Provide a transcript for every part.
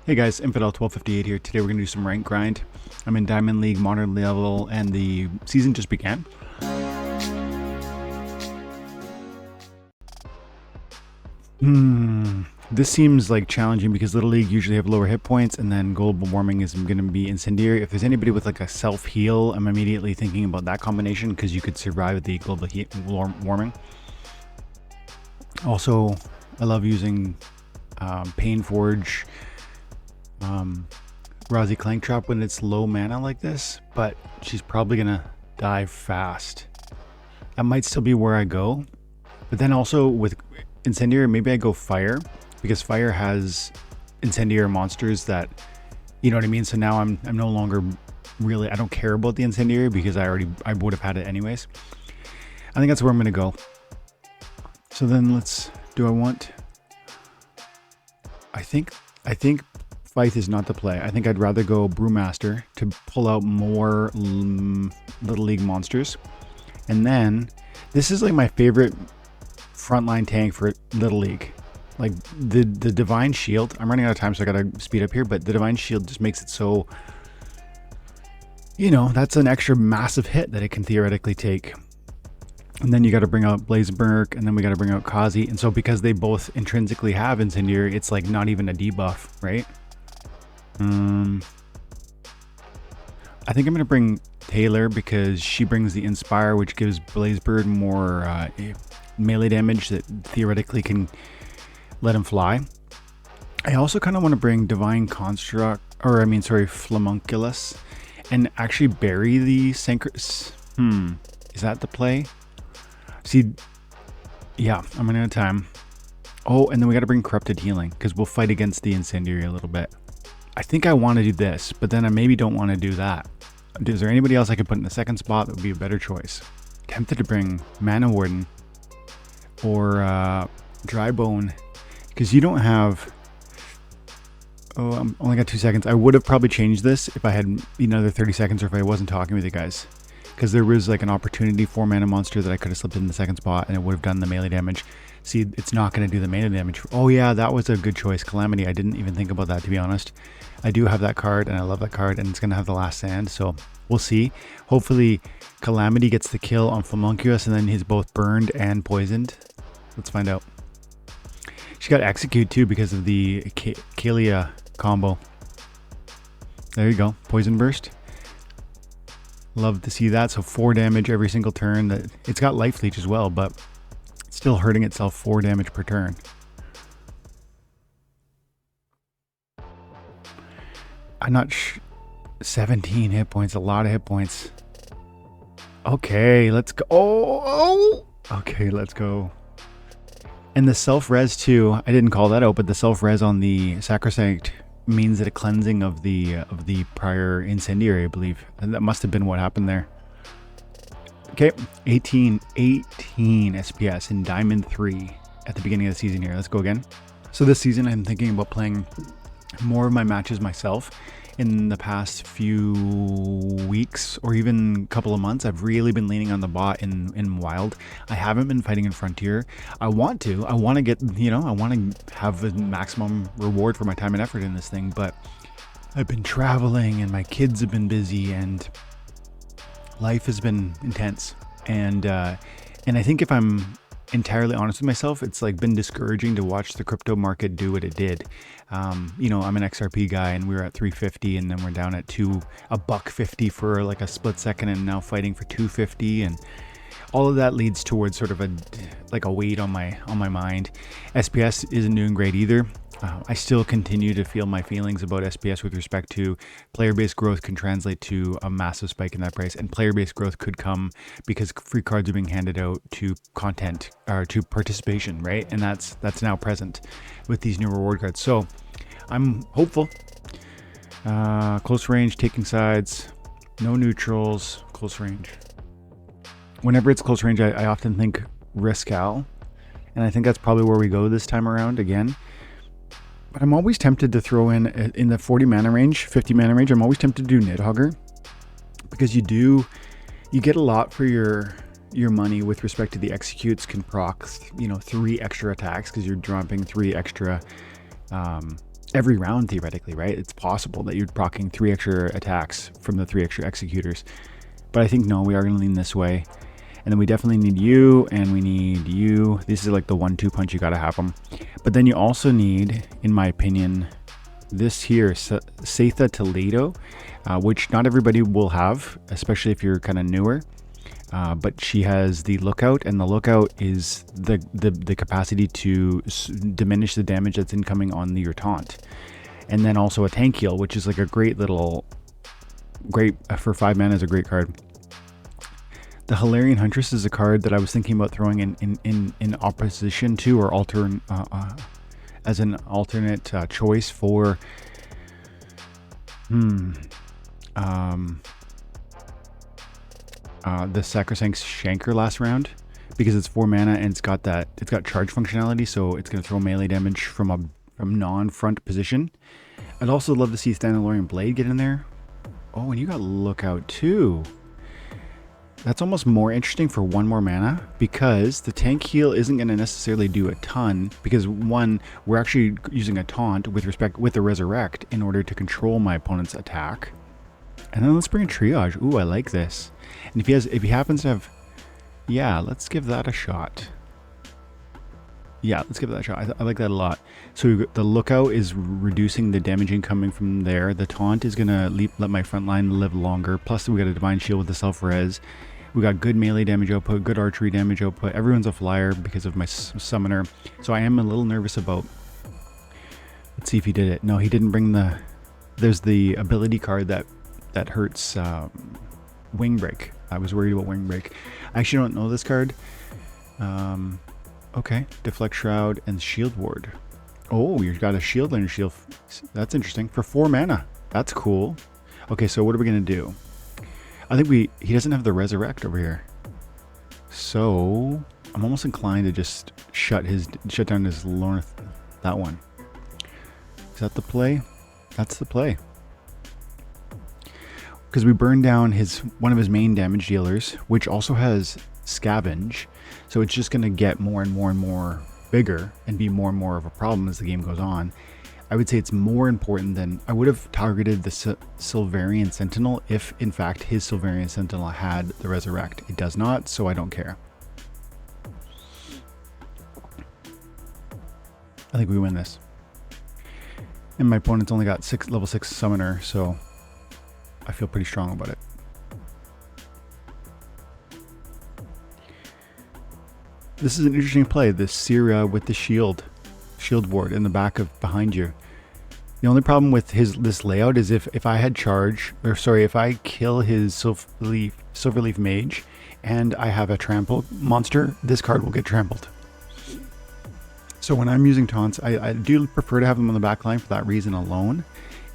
Hey guys, Infidel 1258 here. Today we're going to do some rank grind. I'm in Diamond League Modern level and the season just began. This seems like challenging because Little League usually have lower hit points and then global warming is going to be incendiary. If there's anybody with like a self-heal, I'm immediately thinking about that combination because you could survive the global heat warming. Also, I love using Pain Forge, Rousey Clank Trap when it's low mana like this, but she's probably gonna die fast. That might still be where I go, but then also with Incendiary, maybe I go Fire because Fire has Incendiary monsters that, you know what I mean. So now I'm no longer really, I don't care about the Incendiary because I would have had it anyways. I think that's where I'm gonna go. So then I think Fight is not the play. I think I'd rather go Brewmaster to pull out more Little League monsters. And then, this is like my favorite frontline tank for Little League. Like the Divine Shield, I'm running out of time so I gotta speed up here, but the Divine Shield just makes it so, you know, that's an extra massive hit that it can theoretically take. And then you got to bring out Blazeberg, and then we got to bring out Kazi. And so because they both intrinsically have Incendiary, it's like not even a debuff, right? I think I'm going to bring Taylor because she brings the Inspire, which gives Blazebird more melee damage that theoretically can let him fly. I also kind of want to bring Divine Construct, Flamunculus, and actually bury the Synchros. Is that the play? See, yeah, I'm running out of time. Oh, and then we got to bring Corrupted Healing because we'll fight against the Incendiary a little bit. I think I want to do this, but then I maybe don't want to do that. Is there anybody else I could put in the second spot that would be a better choice? Tempted to bring Mana Warden or Dry Bone because you don't have... Oh, I'm only got 2 seconds. I would have probably changed this if I had another 30 seconds or if I wasn't talking with you guys. Because there was like an opportunity for mana monster that I could have slipped in the second spot and it would have done the melee damage. See, it's not going to do the melee damage. Oh yeah, that was a good choice. Calamity, I didn't even think about that, to be honest. I do have that card and I love that card and it's going to have the last stand, so we'll see. Hopefully Calamity gets the kill on Flamunculus and then he's both burned and poisoned. Let's find out. She got Execute too because of the Kalia combo. There you go, Poison Burst. Love to see that. So 4 damage every single turn. It's got Life Leech as well, but it's still hurting itself 4 damage per turn. I'm not 17 hit points, a lot of hit points. Okay, let's go. Oh, okay, let's go. And the self-res too, I didn't call that out, but the self-res on the Sacrosanct means that a cleansing of the prior Incendiary, I believe. And that must have been what happened there. Okay, 18 SPS in Diamond 3 at the beginning of the season here. Let's go again. So this season I'm thinking about playing more of my matches myself. In the past few weeks or even couple of months, I've really been leaning on the bot in Wild. I haven't been fighting in Frontier. I want to get, you know, I want to have the maximum reward for my time and effort in this thing, but I've been traveling and my kids have been busy and life has been intense. And I think if I'm entirely honest with myself, it's like been discouraging to watch the crypto market do what it did. You know, I'm an XRP guy and we were at 350 and then we're down at $1.50 for like a split second and now fighting for 250, and all of that leads towards sort of a weight on my mind. SPS isn't doing great either. I still continue to feel my feelings about SPS with respect to player-based growth can translate to a massive spike in that price, and player-based growth could come because free cards are being handed out to content or to participation, right? And that's now present with these new reward cards. So I'm hopeful. Close range, taking sides, no neutrals, close range. Whenever it's close range, I often think Riscal, and I think that's probably where we go this time around again. But I'm always tempted to throw in the 40 mana range, 50 mana range. I'm always tempted to do Nidhogger because you get a lot for your money with respect to the executes. Can proc, 3 extra attacks because you're dropping 3 extra every round theoretically, right? It's possible that you're proccing 3 extra attacks from the 3 extra executors. But I think no, we are going to lean this way. And then we definitely need you, and we need you. This is like the 1-2 punch, you got to have them. But then you also need, in my opinion, this here, Satha Toledo, which not everybody will have, especially if you're kind of newer. But she has the lookout, and the lookout is the capacity to diminish the damage that's incoming on your taunt. And then also a tank heal, which is like a great for 5 mana is a great card. The Hilarion Huntress is a card that I was thinking about throwing in opposition to, or as an alternate choice for the Sacrosanct Shanker last round, because it's 4 mana and it's got charge functionality, so it's going to throw melee damage from non-front position. I'd also love to see Standalorian Blade get in there. Oh, and you got Lookout too. That's almost more interesting for 1 more mana, because the tank heal isn't going to necessarily do a ton, because one, we're actually using a taunt with the Resurrect in order to control my opponent's attack. And then let's bring a Triage. Ooh, I like this. And if he happens to have, yeah, let's give that a shot. Yeah, let's give that a shot. I like that a lot. So the Lookout is reducing the damage incoming from there. The taunt is gonna let my front line live longer. Plus we got a Divine Shield with the self-res. We got good melee damage output, good archery damage output. Everyone's a flyer because of my summoner. So I am a little nervous about. Let's see if he did it. No, he didn't bring the. There's the ability card that hurts Wing Break. I was worried about Wing Break. I actually don't know this card. Okay, Deflect Shroud and Shield Ward. Oh, you've got a shield on your shield. That's interesting. For 4 mana. That's cool. Okay, so what are we going to do? I think he doesn't have the Resurrect over here. So I'm almost inclined to just shut down his Lornith. That one. Is that the play? That's the play. Because we burned down one of his main damage dealers, which also has Scavenge. So it's just going to get more and more and more bigger and be more and more of a problem as the game goes on. I would say it's more important than I would have targeted the Silverian Sentinel if in fact his Silverian Sentinel had the Resurrect. It does not, so I don't care. I think we win this. And my opponent's only got level 6 Summoner, so I feel pretty strong about it. This is an interesting play, this Syria with the shield ward in the back behind you. The only problem with this layout is if I had charge, or sorry, if I kill his Silverleaf Mage and I have a trample monster, this card will get trampled. So when I'm using taunts, I do prefer to have them on the back line for that reason alone.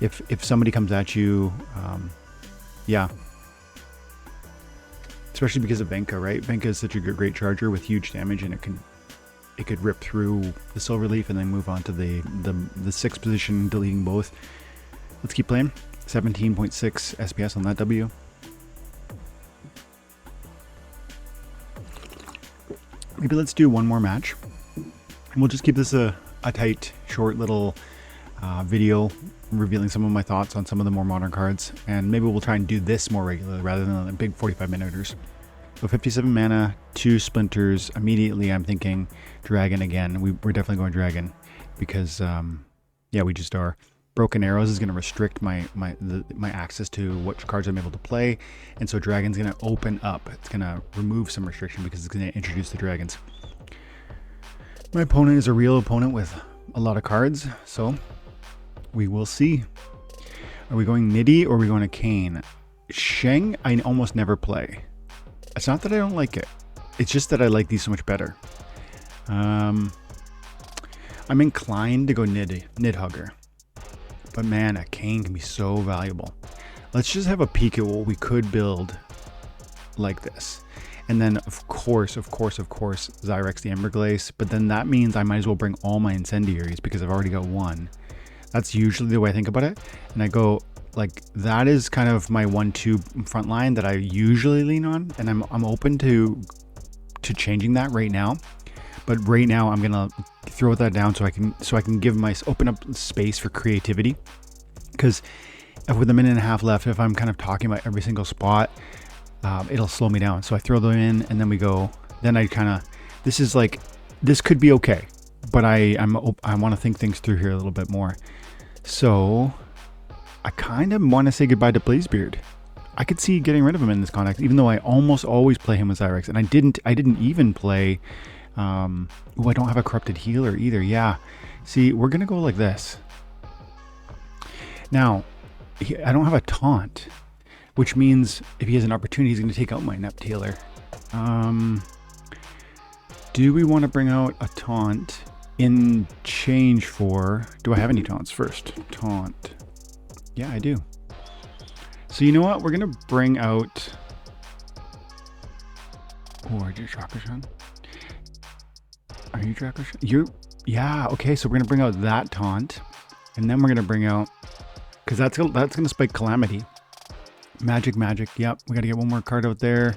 If somebody comes at you, yeah. Especially because of Venka, right? Venka is such a great charger with huge damage, and it could rip through the Silverleaf and then move on to the 6th position, deleting both. Let's keep playing. 17.6 SPS on that W. Maybe let's do one more match. And we'll just keep this a tight, short little video revealing some of my thoughts on some of the more modern cards, and maybe we'll try and do this more regularly rather than the big 45-minuters. So 57 mana, 2 splinters. Immediately I'm thinking dragon again. We're definitely going dragon because yeah, we just are. Broken Arrows is going to restrict my access to what cards I'm able to play, and so dragon's going to open up. It's going to remove some restriction because it's going to introduce the dragons. My opponent is a real opponent with a lot of cards, so we will see. Are we going Niddy or are we going to Kane? Sheng, I almost never play. It's not that I don't like it. It's just that I like these so much better. I'm inclined to go Nidhugger. But man, a Kane can be so valuable. Let's just have a peek at what we could build like this. And then, of course, Zyrex the Emberglaze. But then that means I might as well bring all my Incendiaries because I've already got one. That's usually the way I think about it. And I go, like, that is kind of my 1-2 front line that I usually lean on. And I'm open to changing that right now. But right now I'm gonna throw that down so I can open up space for creativity. Because with a minute and a half left, if I'm kind of talking about every single spot, it'll slow me down. So I throw them in, and then we go. Then I kind of, this could be okay, but I want to think things through here a little bit more. So I kind of want to say goodbye to Blazebeard. I could see getting rid of him in this context, even though I almost always play him with Zyrex, and I didn't even play. I don't have a corrupted healer either. Yeah, see, we're gonna go like this. Now, I don't have a taunt, which means if he has an opportunity, he's gonna take out my Nept healer. Do we want to bring out a taunt in change for? Do I have any taunts first? Taunt. Yeah, I do. So you know what? We're gonna bring out. Oh, are you Dracoshon? Are you Dracoshon? You're. Yeah. Okay. So we're gonna bring out that taunt, and then we're gonna bring out, because that's gonna spike Calamity. Magic. Yep. We gotta get one more card out there.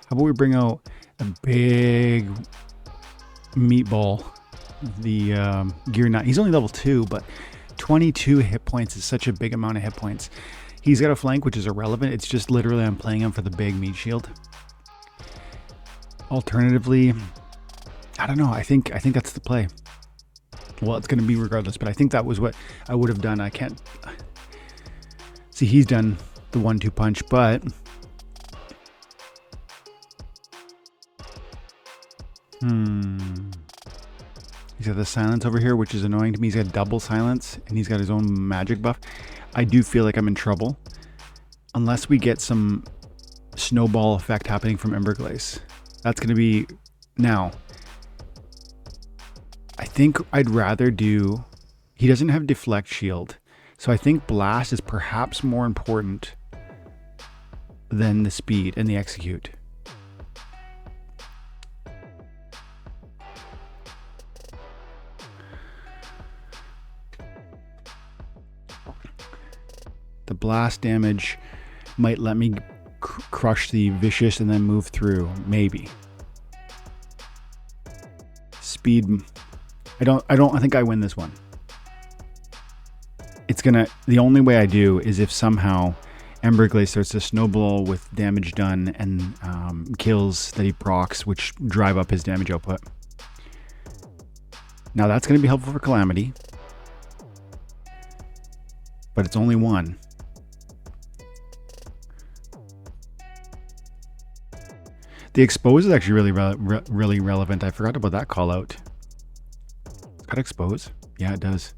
How about we bring out a big meatball? The Gear 9. He's only level 2, but 22 hit points is such a big amount of hit points. He's got a flank, which is irrelevant. It's just literally I'm playing him for the big meat shield. Alternatively, I don't know. I think that's the play. Well, it's going to be regardless, but I think that was what I would have done. I can't see he's done the 1-2 punch, but he's got the silence over here, which is annoying to me. He's got double silence, and he's got his own magic buff. I do feel like I'm in trouble unless we get some snowball effect happening from Emberglaze. That's going to be... Now, I think I'd rather do... He doesn't have Deflect Shield, so I think Blast is perhaps more important than the speed and the execute. The blast damage might let me crush the vicious and then move through, maybe. Speed, I think I win this one. It's gonna, the only way I do is if somehow Emberglaze starts to snowball with damage done and kills that he procs, which drive up his damage output. Now that's gonna be helpful for Calamity, but it's only one. The expose is actually really relevant. I forgot about that call out. It's got expose. Yeah, it does.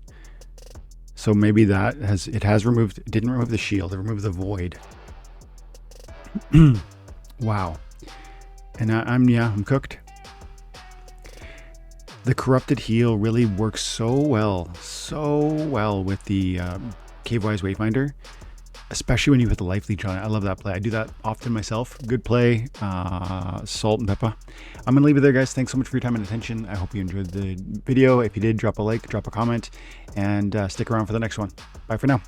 So maybe that has removed. It didn't remove the shield. It removed the void. Wow. And I'm cooked. The corrupted heal really works so well with the Cavewise Wayfinder. Especially when you put the life leech on it. I love that play. I do that often myself. Good play. Salt and pepper. I'm going to leave it there, guys. Thanks so much for your time and attention. I hope you enjoyed the video. If you did, drop a like, drop a comment, and stick around for the next one. Bye for now.